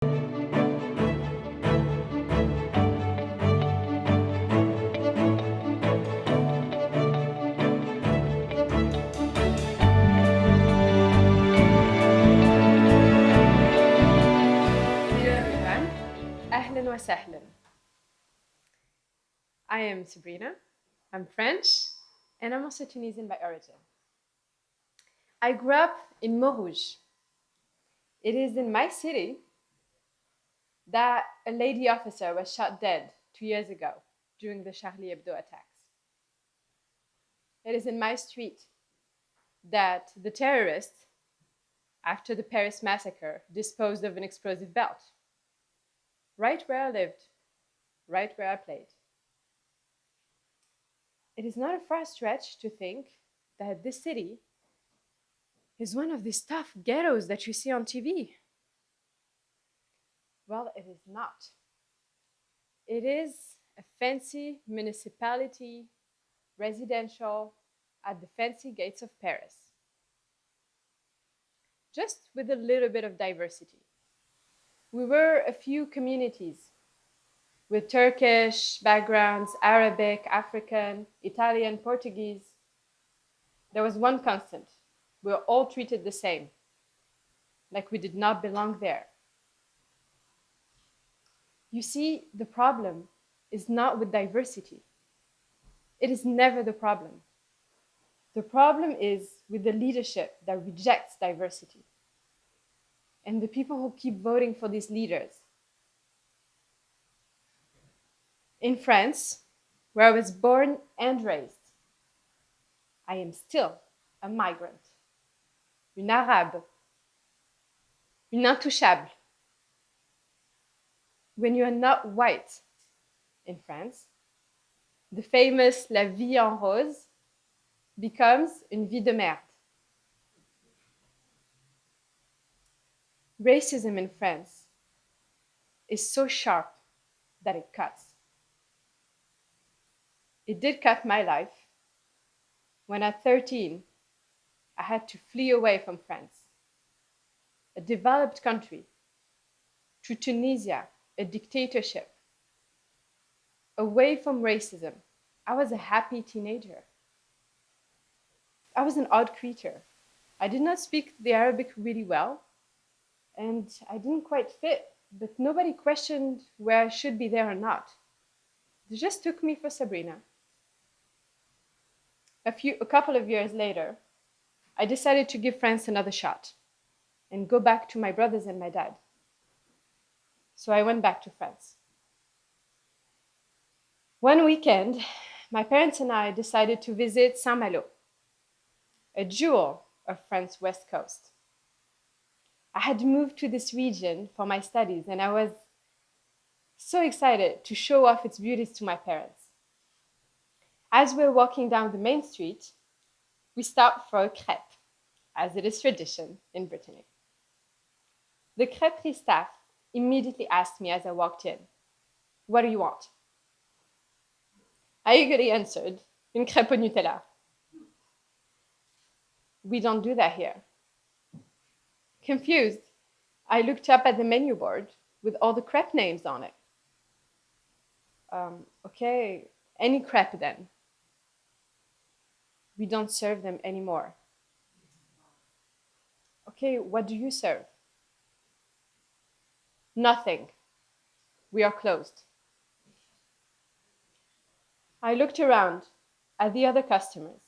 everyone. أهلا وسهلا. I am Sabrina. I'm French and I'm also Tunisian by origin. I grew up in Montrouge. It is in my city that a lady officer was shot dead 2 years ago during the Charlie Hebdo attacks. It is in my street that the terrorists, after the Paris massacre, disposed of an explosive belt. Right where I lived, right where I played. It is not a far stretch to think that this city is one of these tough ghettos that you see on TV. Well, it is not. It is a fancy municipality, residential, at the fancy gates of Paris. Just with a little bit of diversity. We were a few communities with Turkish backgrounds, Arabic, African, Italian, Portuguese. There was one constant. We were all treated the same, like we did not belong there. You see, the problem is not with diversity. It is never the problem. The problem is with the leadership that rejects diversity and the people who keep voting for these leaders. In France, where I was born and raised, I am still a migrant, une Arabe, une intouchable. When you are not white in France, the famous La vie en rose becomes une vie de merde. Racism in France is so sharp that it cuts. It did cut my life when at 13, I had to flee away from France, a developed country, to Tunisia, a dictatorship, away from racism. I was a happy teenager. I was an odd creature. I did not speak the Arabic really well, and I didn't quite fit, but nobody questioned where I should be there or not. They just took me for Sabrina. A couple of years later, I decided to give France another shot and go back to my brothers and my dad. So I went back to France. One weekend, my parents and I decided to visit Saint-Malo, a jewel of France's west coast. I had moved to this region for my studies, and I was so excited to show off its beauties to my parents. As we were walking down the main street, we stopped for a crêpe, as it is tradition in Brittany. The crêperie staff immediately asked me as I walked in, "What do you want?" I eagerly answered, "Une crêpe au Nutella." We don't do that here. Confused, I looked up at the menu board with all the crepe names on it. Okay, any crepe then. We don't serve them anymore. Okay, what do you serve? Nothing. We are closed. I looked around at the other customers,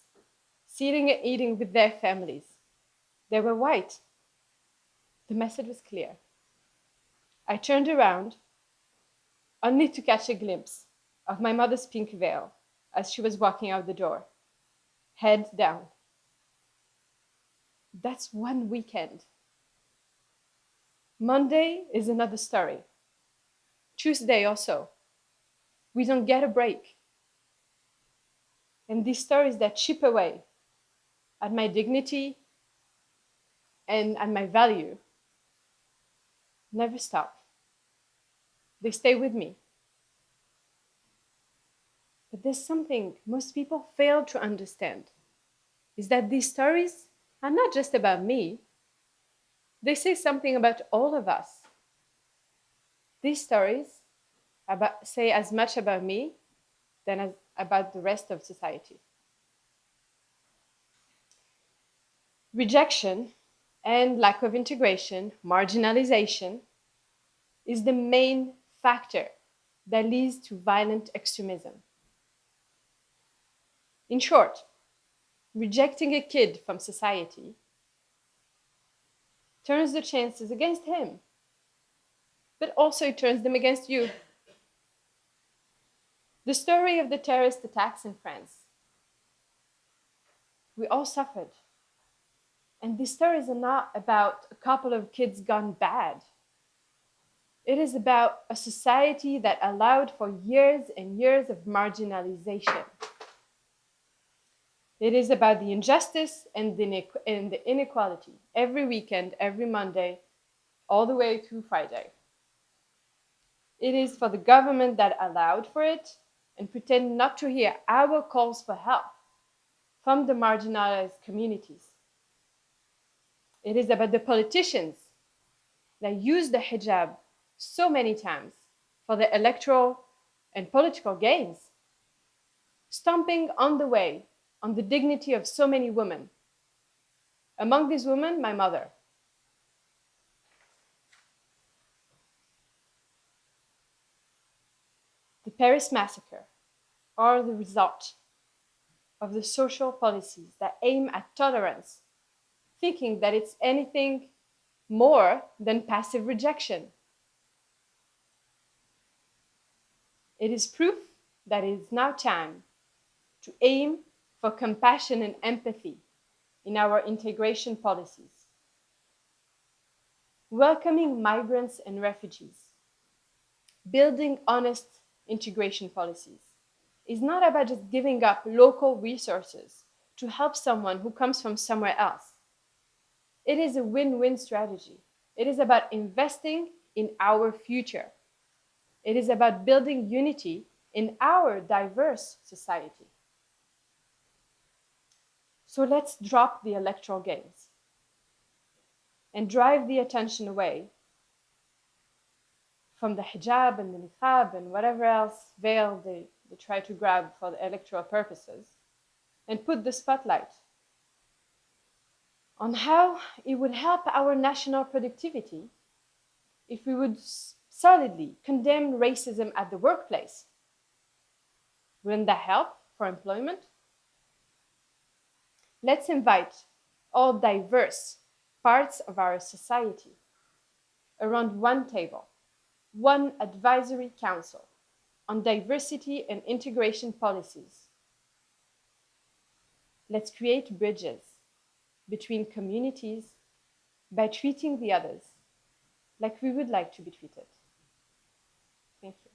sitting and eating with their families. They were white. The message was clear. I turned around, only to catch a glimpse of my mother's pink veil as she was walking out the door, head down. That's one weekend. Monday is another story. Tuesday also. We don't get a break. And these stories that chip away at my dignity and at my value never stop. They stay with me. But there's something most people fail to understand, is that these stories are not just about me. They say something about all of us. These stories say as much about me than about the rest of society. Rejection and lack of integration, marginalization, is the main factor that leads to violent extremism. In short, rejecting a kid from society turns the chances against him, but also it turns them against you. The story of the terrorist attacks in France. We all suffered. And these stories are not about a couple of kids gone bad. It is about a society that allowed for years and years of marginalization. It is about the injustice and the inequality every weekend, every Monday, all the way through Friday. It is for the government that allowed for it and pretend not to hear our calls for help from the marginalized communities. It is about the politicians that use the hijab so many times for their electoral and political gains, stomping on the way on the dignity of so many women. Among these women, my mother. The Paris massacre are the result of the social policies that aim at tolerance, thinking that it's anything more than passive rejection. It is proof that it is now time to aim for compassion and empathy in our integration policies. Welcoming migrants and refugees, building honest integration policies is not about just giving up local resources to help someone who comes from somewhere else. It is a win-win strategy. It is about investing in our future. It is about building unity in our diverse society. So let's drop the electoral games and drive the attention away from the hijab and the niqab and whatever else veil they try to grab for the electoral purposes, and put the spotlight on how it would help our national productivity if we would solidly condemn racism at the workplace. Wouldn't that help for employment? Let's invite all diverse parts of our society around one table, one advisory council on diversity and integration policies. Let's create bridges between communities by treating the others like we would like to be treated. Thank you.